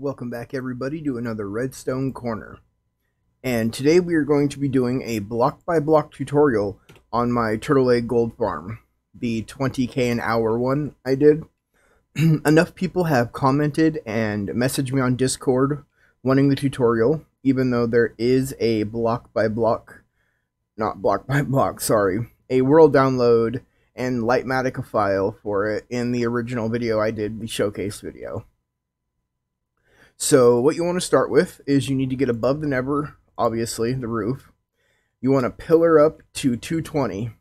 Welcome back everybody to another Redstone Corner. And today we are going to be doing a block by block tutorial on my turtle egg gold farm. The 20k an hour one I did. Enough people have commented and messaged me on Discord wanting the tutorial, even though there is a block by block, not block by block, sorry, a world download and Lightmatica file for it in the original video I did, the showcase video. So what you want to start with is you need to get above the nether, obviously, the roof. You want to pillar up to 220.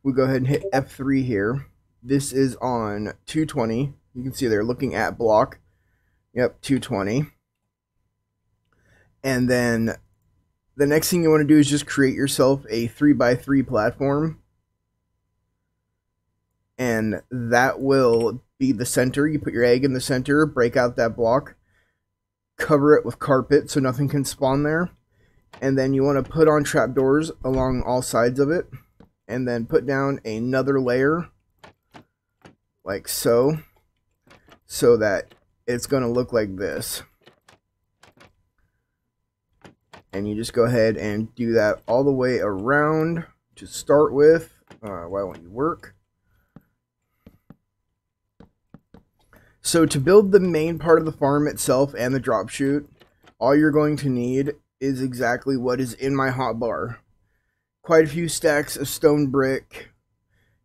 We go ahead and hit F3 here. This is on 220. You can see they're looking at block. Yep, 220. And then the next thing you want to do is just create yourself a 3x3 platform. And that will be the center. You put your egg in the center, break out that block. Cover it with carpet so nothing can spawn there, and then you want to put on trapdoors along all sides of it, and then put down another layer like so that it's going to look like this. And you just go ahead and do that all the way around to start with. Why won't you work? So to build the main part of the farm itself and the drop chute, all you're going to need is exactly what is in my hotbar. Quite a few stacks of stone brick,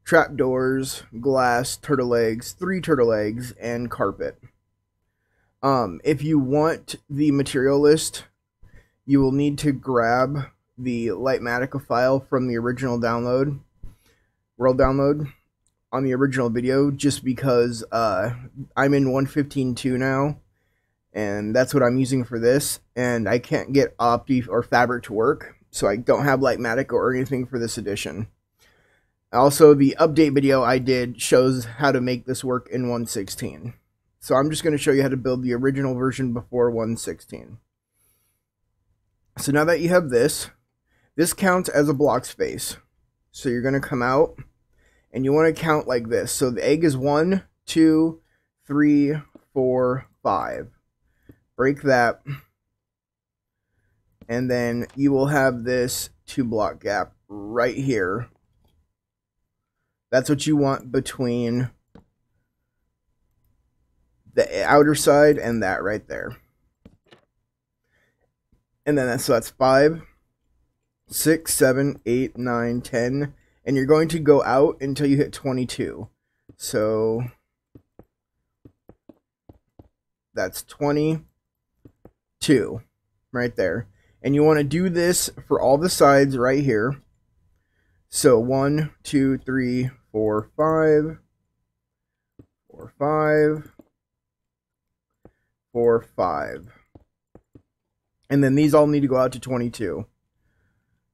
trapdoors, glass, turtle eggs, 3 turtle eggs, and carpet. If you want the material list, you will need to grab the Lightmatica file from the original download, world download, on the original video, just because I'm in 1.15.2 now, and that's what I'm using for this, and I can't get Opti or Fabric to work, so I don't have Lightmatica or anything for this edition. Also, the update video I did shows how to make this work in 1.16. So I'm just going to show you how to build the original version before 1.16. So now that you have this counts as a block space. So you're going to come out, and you want to count like this. So the egg is 1, 2, 3, 4, 5. Break that. And then you will have this 2 block gap right here. That's what you want between the outer side and that right there. And then that's 5, 6, 7, 8, 9, 10. And you're going to go out until you hit 22. So that's 22 right there. And you want to do this for all the sides right here. So 1, 2, 3, 4, 5, 4, 5, 4, 5. And then these all need to go out to 22.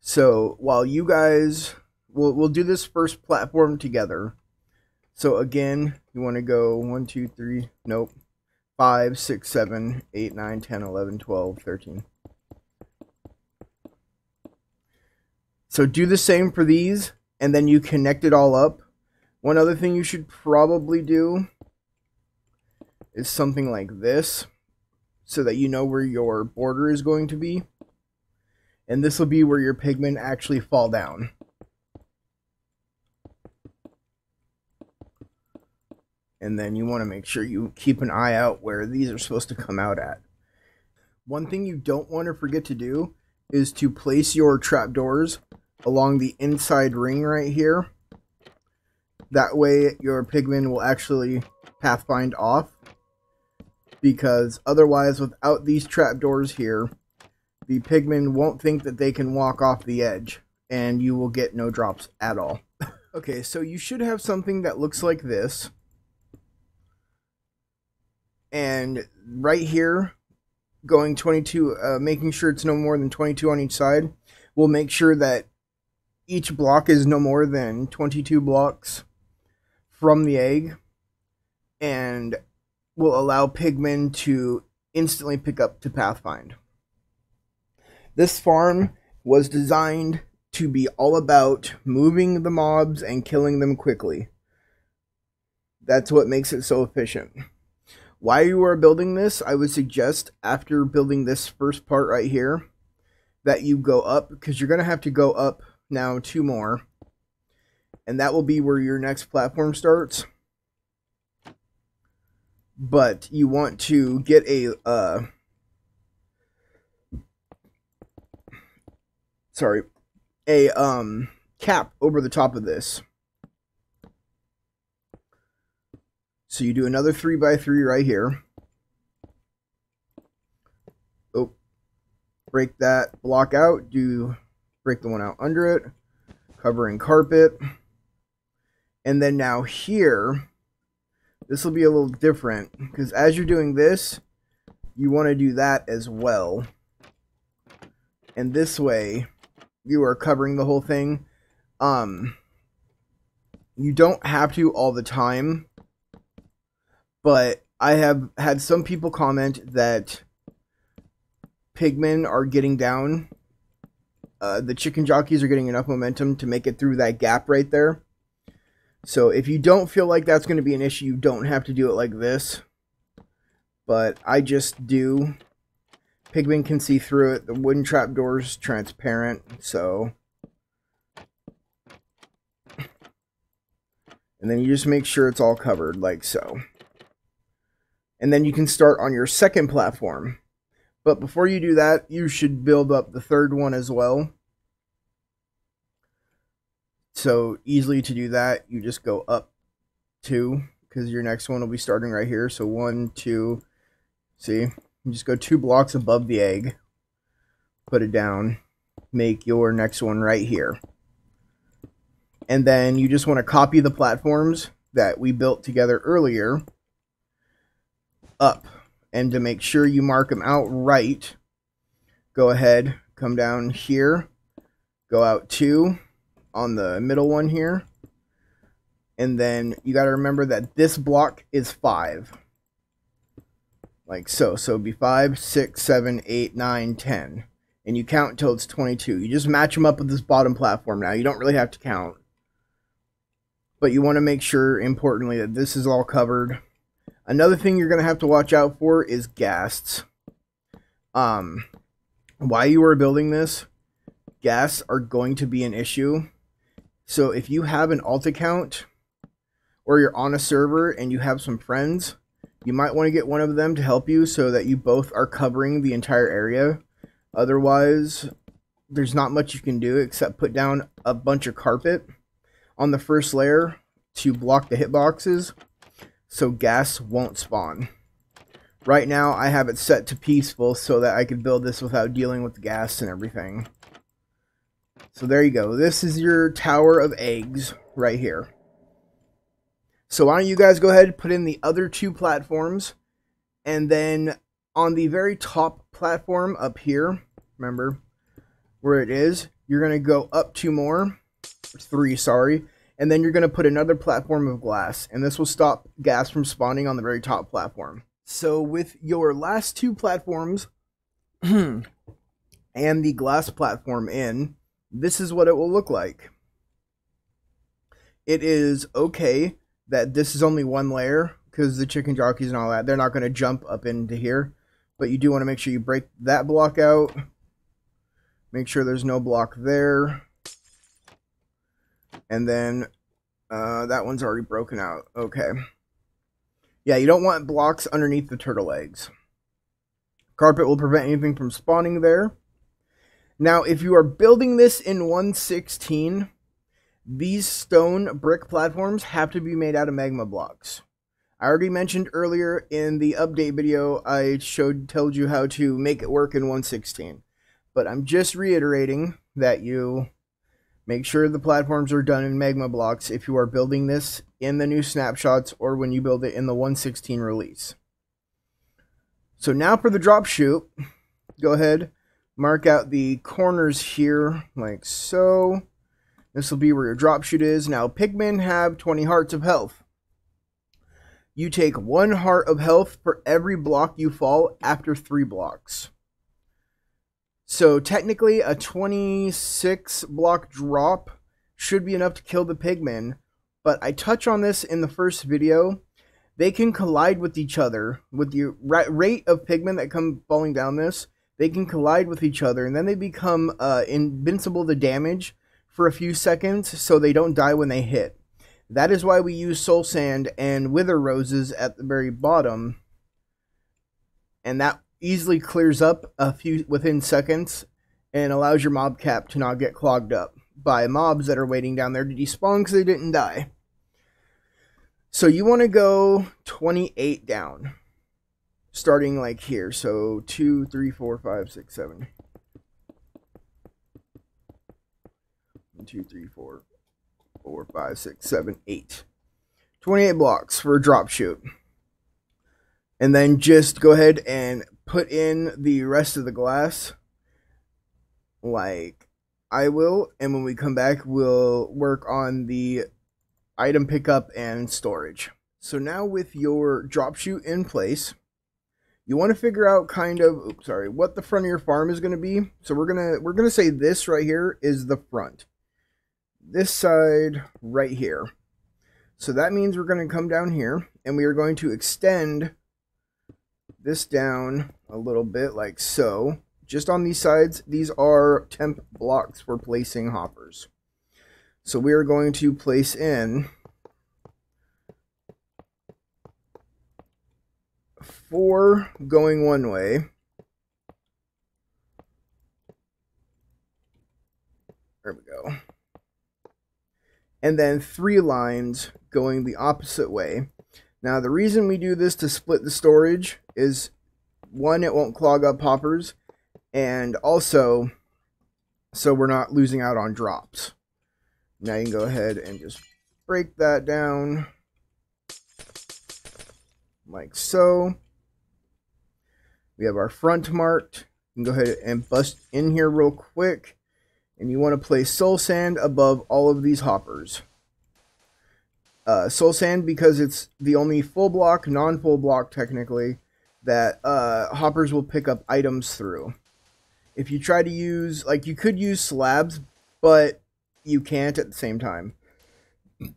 So while you guys... We'll do this first platform together. So again, you want to go 1, 2, 3, nope, 5, 6, 7, 8, 9, 10, 11, 12, 13. So do the same for these, and then you connect it all up. One other thing you should probably do is something like this, so that you know where your border is going to be. And this will be where your pigmen actually fall down. And then you want to make sure you keep an eye out where these are supposed to come out at. One thing you don't want to forget to do is to place your trapdoors along the inside ring right here. That way your pigmen will actually pathfind off. Because otherwise, without these trapdoors here, the pigmen won't think that they can walk off the edge. And you will get no drops at all. Okay, so you should have something that looks like this. And right here, going 22, making sure it's no more than 22 on each side, will make sure that each block is no more than 22 blocks from the egg, and will allow pigmen to instantly pick up to pathfind. This farm was designed to be all about moving the mobs and killing them quickly. That's what makes it so efficient. While you are building this, I would suggest after building this first part right here that you go up, because you're going to have to go up now 2 more. And that will be where your next platform starts. But you want to get a cap over the top of this. So you do another 3x3 right here. Oh, break that block out. Break the one out under it. Covering carpet. And then now here, this will be a little different, because as you're doing this, you want to do that as well. And this way, you are covering the whole thing. You don't have to all the time, but I have had some people comment that pigmen are getting down. The chicken jockeys are getting enough momentum to make it through that gap right there. So if you don't feel like that's going to be an issue, you don't have to do it like this. But I just do. Pigmen can see through it. The wooden trapdoor is transparent, so. And then you just make sure it's all covered, like so. And then you can start on your second platform. But before you do that, you should build up the third one as well. So easily to do that, you just go up 2, because your next one will be starting right here. So 1, 2, see? You just go 2 blocks above the egg, put it down, make your next one right here. And then you just want to copy the platforms that we built together earlier up. And to make sure you mark them out right, go ahead, come down here, go out 2 on the middle one here. And then you got to remember that this block is 5. Like so. So it'd be 5, 6, 7, 8, 9, 10. And you count until it's 22. You just match them up with this bottom platform now. You don't really have to count. But you want to make sure, importantly, that this is all covered. Another thing you're going to have to watch out for is ghasts. While you are building this, ghasts are going to be an issue. So if you have an alt account or you're on a server and you have some friends, you might want to get one of them to help you so that you both are covering the entire area. Otherwise, there's not much you can do except put down a bunch of carpet on the first layer to block the hitboxes so ghasts won't spawn. Right now, I have it set to peaceful so that I can build this without dealing with ghasts and everything. So there you go. This is your tower of eggs right here. So why don't you guys go ahead and put in the other 2 platforms. And then on the very top platform up here, remember where it is, you're going to go up 2 more. 3, sorry. And then you're going to put another platform of glass. And this will stop ghasts from spawning on the very top platform. So with your last 2 platforms and the glass platform in, this is what it will look like. It is okay that this is only 1 layer, because the chicken jockeys and all that, they're not going to jump up into here. But you do want to make sure you break that block out. Make sure there's no block there. And then that one's already broken out. Okay. Yeah, you don't want blocks underneath the turtle eggs. Carpet will prevent anything from spawning there. Now, if you are building this in 1.16, these stone brick platforms have to be made out of magma blocks. I already mentioned earlier in the update video, I told you how to make it work in 1.16. But I'm just reiterating that you make sure the platforms are done in magma blocks if you are building this in the new snapshots or when you build it in the 1.16 release. So now for the drop chute, go ahead. Mark out the corners here, like so. This will be where your drop chute is. Now, pigmen have 20 hearts of health. You take 1 heart of health for every block you fall after 3 blocks. So, technically, a 26 block drop should be enough to kill the pigmen. But I touch on this in the first video. they can collide with each other with the rate of pigment that come falling down this. They can collide with each other, and then they become invincible to damage for a few seconds, so they don't die when they hit. That is why we use soul sand and wither roses at the very bottom, and that easily clears up a few within seconds and allows your mob cap to not get clogged up by mobs that are waiting down there to despawn because they didn't die. So you want to go 28 down, starting like here. So 2, 3, 4, 5, 6, 7. 1, 2, 3, 4, 4, 5, 6, 7, 8. 28 blocks for a drop shoot. And then just go ahead and put in the rest of the glass like I will. And when we come back, we'll work on the item pickup and storage. So now with your drop chute in place, you want to figure out kind of, what the front of your farm is going to be. So we're gonna say this right here is the front. This side right here. So that means we're going to come down here and we are going to extend this down a little bit like so. Just on these sides, these are temp blocks for placing hoppers. So we are going to place in 4 going one way. There we go. And then 3 lines going the opposite way. Now the reason we do this to split the storage is, 1, it won't clog up hoppers, and also so we're not losing out on drops. Now you can go ahead and just break that down like so. We have our front marked. You can go ahead and bust in here real quick, and you want to place soul sand above all of these hoppers. Soul sand because it's the only full block, non-full block technically, that hoppers will pick up items through. If you try to use, like, you could use slabs, but you can't at the same time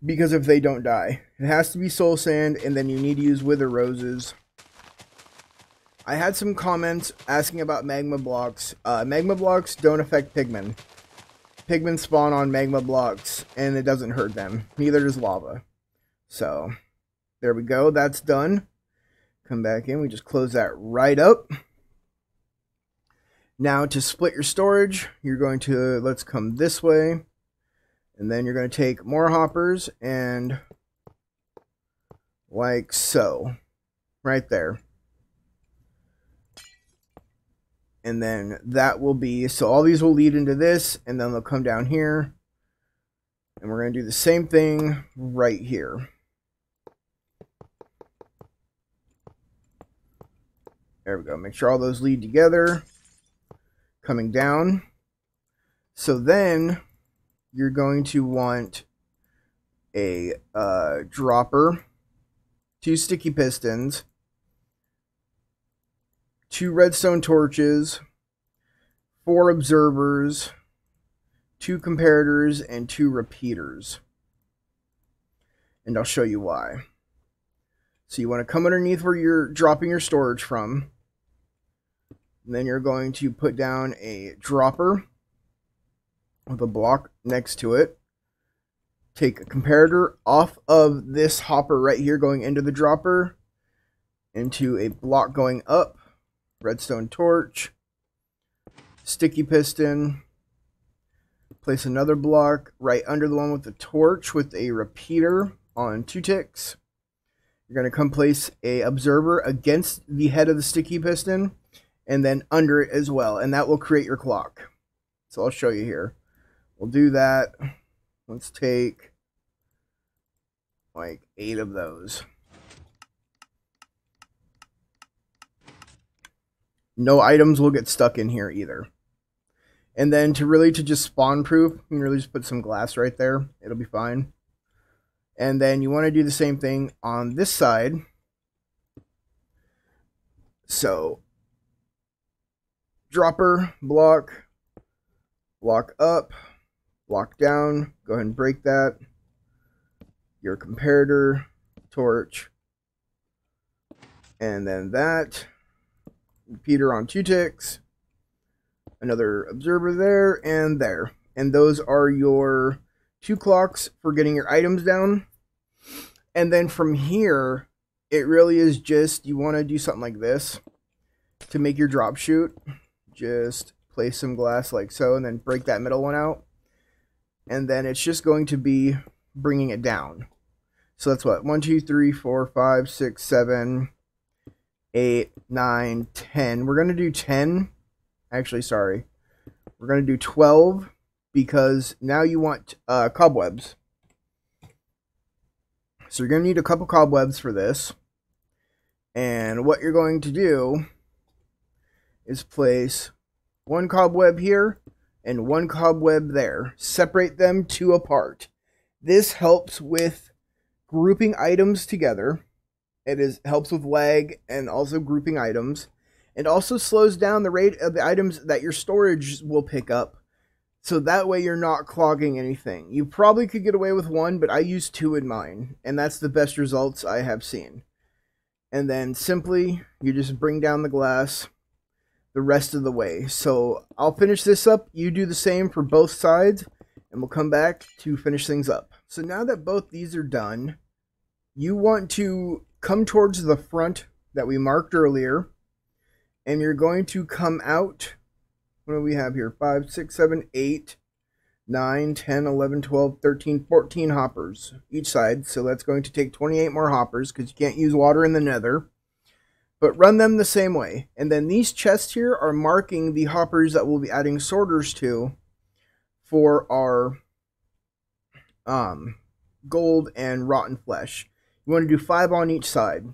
because if they don't die. It has to be soul sand, and then you need to use wither roses. I had some comments asking about magma blocks. Magma blocks don't affect pigmen. Pigmen spawn on magma blocks, and it doesn't hurt them. Neither does lava. So, there we go. That's done. Come back in. We just close that right up. Now, to split your storage, you're going to, let's come this way. And then you're going to take more hoppers and like so. Right there. And then that will be, so all these will lead into this, and then they'll come down here. And we're going to do the same thing right here. There we go. Make sure all those lead together. Coming down. So then you're going to want a dropper, 2 sticky pistons, 2 redstone torches, 4 observers, 2 comparators, and 2 repeaters. And I'll show you why. So you want to come underneath where you're dropping your storage from. And then you're going to put down a dropper with a block next to it. Take a comparator off of this hopper right here going into the dropper, into a block going up, redstone torch, sticky piston, place another block right under the one with the torch with a repeater on 2 ticks. You're going to come place a observer against the head of the sticky piston and then under it as well, and that will create your clock. So I'll show you here. We'll do that. Let's take like 8 of those. No items will get stuck in here either. And then to just spawn proof, you can really just put some glass right there. It'll be fine. And then you want to do the same thing on this side. So dropper, block up, block down. Go ahead and break that. Your comparator, torch, And then that. Repeater on 2 ticks. Another observer there and there. And those are your 2 clocks for getting your items down. And then from here, it really is just, you want to do something like this to make your drop chute. Just place some glass like so, and then break that middle one out. And then it's just going to be bringing it down. So that's what? 1, 2, 3, 4, 5, 6, 7, 8, 9, 10. We're going to do 10. Actually, sorry. We're going to do 12 because now you want cobwebs. So you're going to need a couple cobwebs for this. And what you're going to do is place 1 cobweb here and 1 cobweb there. Separate them 2 apart. This helps with grouping items together. It helps with lag and also grouping items. It also slows down the rate of the items that your storage will pick up. So that way you're not clogging anything. You probably could get away with 1, but I use 2 in mine. And that's the best results I have seen. And then simply, you just bring down the glass the rest of the way. So I'll finish this up. You do the same for both sides. And we'll come back to finish things up. So now that both these are done, you want to come towards the front that we marked earlier. And you're going to come out. What do we have here? 5, 6, 7, 8, 9, 10, 11, 12, 13, 14 hoppers each side. So that's going to take 28 more hoppers because you can't use water in the nether. But run them the same way. And then these chests here are marking the hoppers that we'll be adding sorters to for our gold and rotten flesh. You want to do 5 on each side.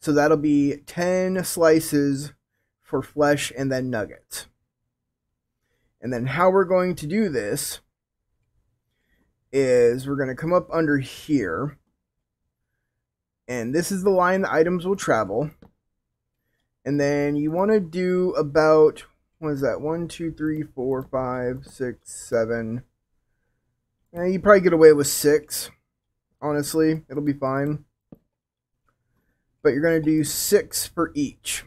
So that'll be 10 slices for flesh and then nuggets. And then how we're going to do this is we're going to come up under here. And this is the line the items will travel. And then you want to do about, what is that? 1, 2, 3, 4, 5, 6, 7. You probably get away with 6. Honestly, it'll be fine. But you're going to do 6 for each.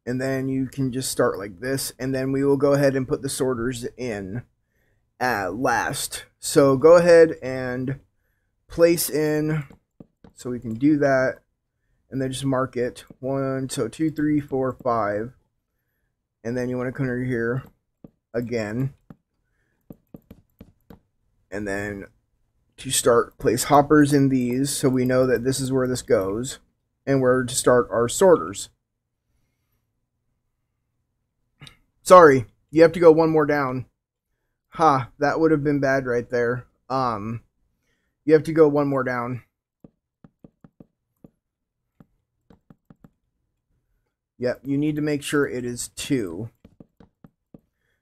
And then you can just start like this. And then we will go ahead and put the sorters in at last. So go ahead and place in. So we can do that. And then just mark it. 1, so 2, 3, 4, 5. And then you want to come over here again. And then to start, place hoppers in these. So we know that this is where this goes. And where to start our sorters. Sorry, you have to go 1 more down. Ha, that would have been bad right there. You have to go 1 more down. Yep, you need to make sure it is 2.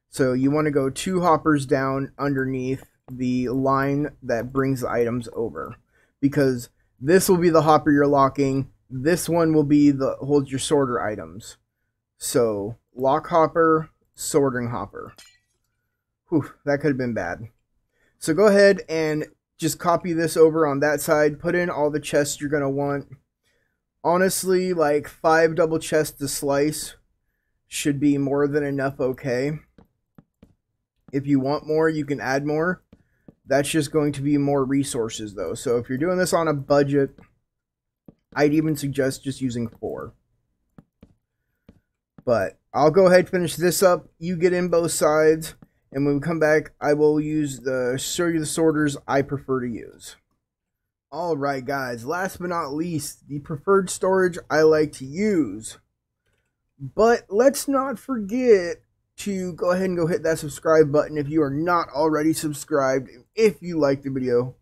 So you want to go 2 hoppers down underneath the line that brings the items over. Because this will be the hopper you're locking. This one will be the holds your sorter items. So lock hopper, sorting hopper. Whew, that could have been bad. So go ahead and just copy this over on that side. Put in all the chests you're going to want. Honestly, like 5 double chests to slice should be more than enough, okay? If you want more, you can add more. That's just going to be more resources, though. So if you're doing this on a budget, I'd even suggest just using 4. But I'll go ahead and finish this up. You get in both sides. And when we come back, I will show you the sorters I prefer to use. Alright guys, last but not least, the preferred storage I like to use. But let's not forget to go ahead and go hit that subscribe button if you are not already subscribed. If you liked the video,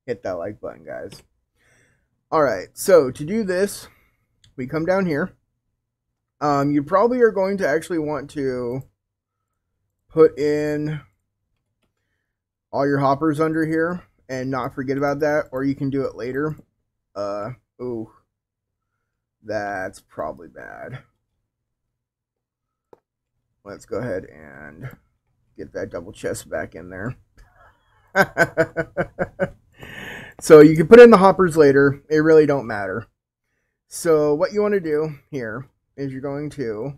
hit that like button, guys. Alright, so to do this, we come down here. You probably are going to actually want to put in all your hoppers under here and not forget about that, or you can do it later. Oh, that's probably bad. Let's go ahead and get that double chest back in there. So you can put in the hoppers later. It really don't matter. So what you want to do here is you're going to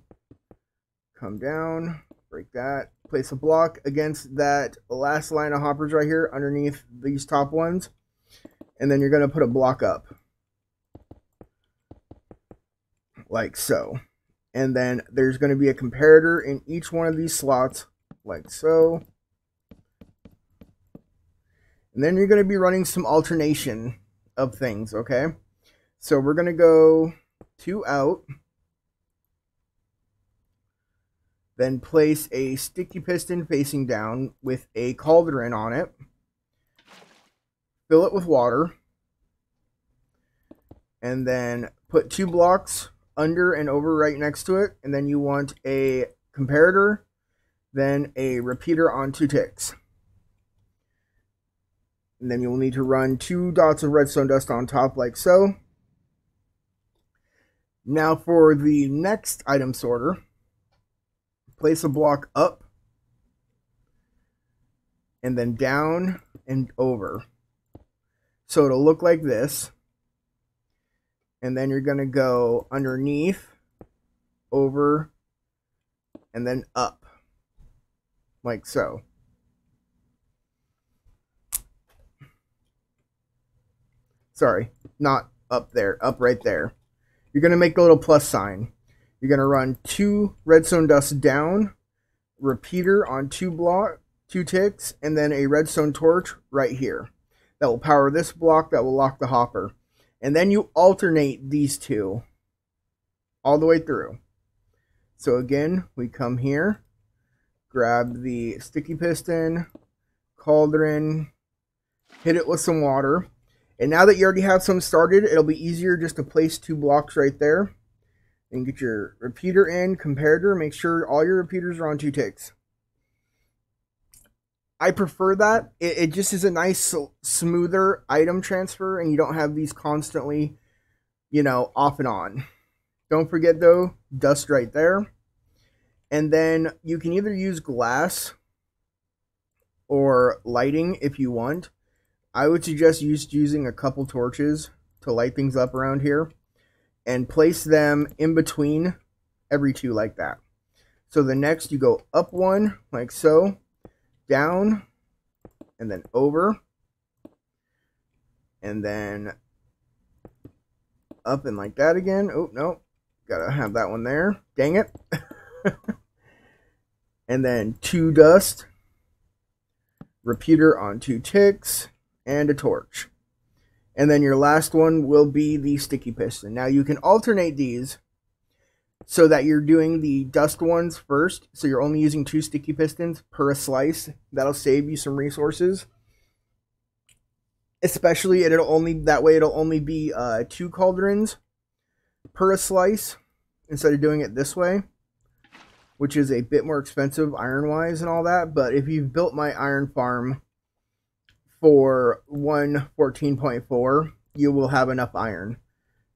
come down, break that, place a block against that last line of hoppers right here underneath these top ones, and then you're going to put a block up like so. And then there's going to be a comparator in each one of these slots like so. And then you're going to be running some alternation of things, okay? So we're going to go 2 out, then place a sticky piston facing down with a cauldron on it, fill it with water, and then put 2 blocks under and over right next to it, and then you want a comparator, then a repeater on 2 ticks. And then you will need to run 2 dots of redstone dust on top like so. Now for the next item sorter, place a block up and then down and over. So it'll look like this. And then you're going to go underneath, over, and then up like so. Sorry, not up there, up right there. You're going to make the little plus sign. You're going to run 2 redstone dust down, repeater on 2 ticks, and then a redstone torch right here. That will power this block, that will lock the hopper. And then you alternate these 2 all the way through. So again, we come here, grab the sticky piston, cauldron, hit it with some water. And now that you already have some started, it'll be easier just to place 2 blocks right there. And get your repeater in, comparator, make sure all your repeaters are on 2 ticks. I prefer that. It just is a nice, smoother item transfer, and you don't have these constantly, you know, off and on. Don't forget, though, dust right there. And then you can either use glass or lighting if you want. I would suggest using a couple torches to light things up around here and place them in between every 2 like that. So the next you go up 1 like so, down, and then over, and then up and like that again. Oh, no, gotta have that one there. Dang it. And then 2 dust, repeater on 2 ticks, and a torch. And then your last one will be the sticky piston. Now you can alternate these so that you're doing the dust ones first. So you're only using 2 sticky pistons per a slice. That'll save you some resources. Especially it'll only be 2 cauldrons per a slice instead of doing it this way, which is a bit more expensive iron wise and all that. But if you've built my iron farm for 1.14.4, you will have enough iron.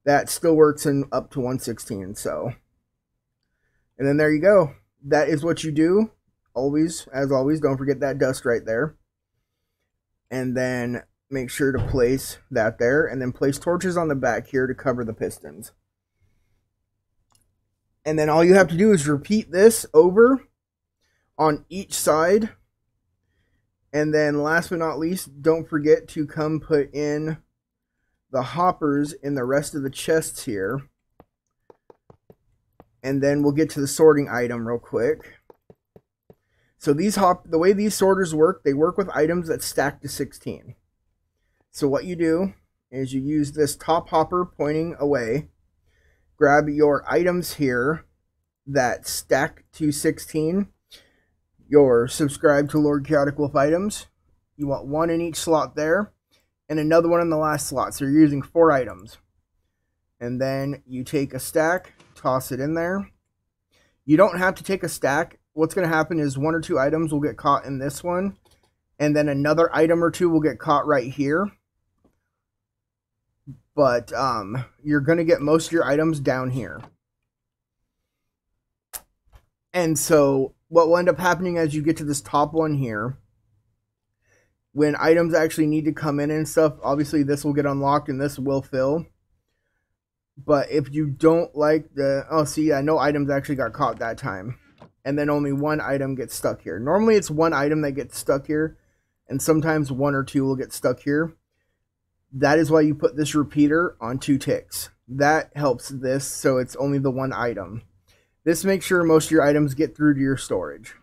That still works in up to 116, so. And then there you go. That is what you do. Always, as always, don't forget that dust right there. And then make sure to place that there, and then place torches on the back here to cover the pistons. And then all you have to do is repeat this over on each side. And then last but not least, don't forget to come put in the hoppers in the rest of the chests here. And then we'll get to the sorting item real quick. So the way these sorters work, they work with items that stack to 16. So what you do is you use this top hopper pointing away, grab your items here that stack to 16, your subscribe to LordChaoticWolf items. You want 1 in each slot there, and another one in the last slot. So you're using 4 items. And then you take a stack, toss it in there. You don't have to take a stack. What's going to happen is 1 or 2 items will get caught in this one, and then another item or 2 will get caught right here. But you're going to get most of your items down here. And so what will end up happening as you get to this top one here, when items actually need to come in and stuff, obviously this will get unlocked and this will fill. But if you don't like the... Oh, see, yeah, no items actually got caught that time. And then only one item gets stuck here. Normally it's one item that gets stuck here, and sometimes one or two will get stuck here. That is why you put this repeater on 2 ticks. That helps this, so it's only the one item. This makes sure most of your items get through to your storage.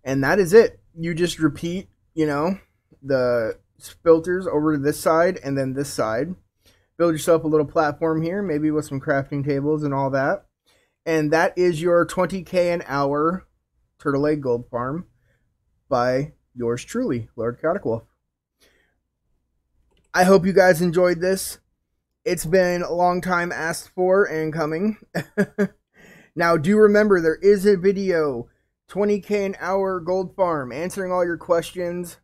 And that is it. You just repeat, you know, the filters over to this side and then this side. Build yourself a little platform here, maybe with some crafting tables and all that. And that is your 20k an hour turtle egg gold farm by yours truly, LordChaoticWolf. I hope you guys enjoyed this. It's been a long time asked for and coming. Now, do remember, there is a video, 20k an hour gold farm, answering all your questions.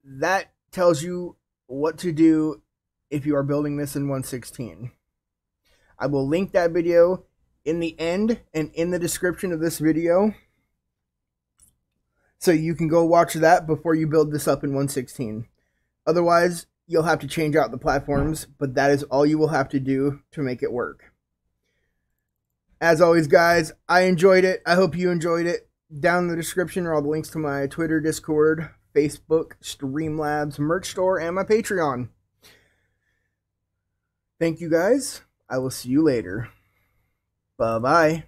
That tells you what to do if you are building this in 1.16. I will link that video in the end and in the description of this video, so you can go watch that before you build this up in 1.16. Otherwise, you'll have to change out the platforms, but that is all you will have to do to make it work. As always, guys, I enjoyed it. I hope you enjoyed it. Down in the description are all the links to my Twitter, Discord, Facebook, Streamlabs, merch store, and my Patreon. Thank you, guys. I will see you later. Bye-bye.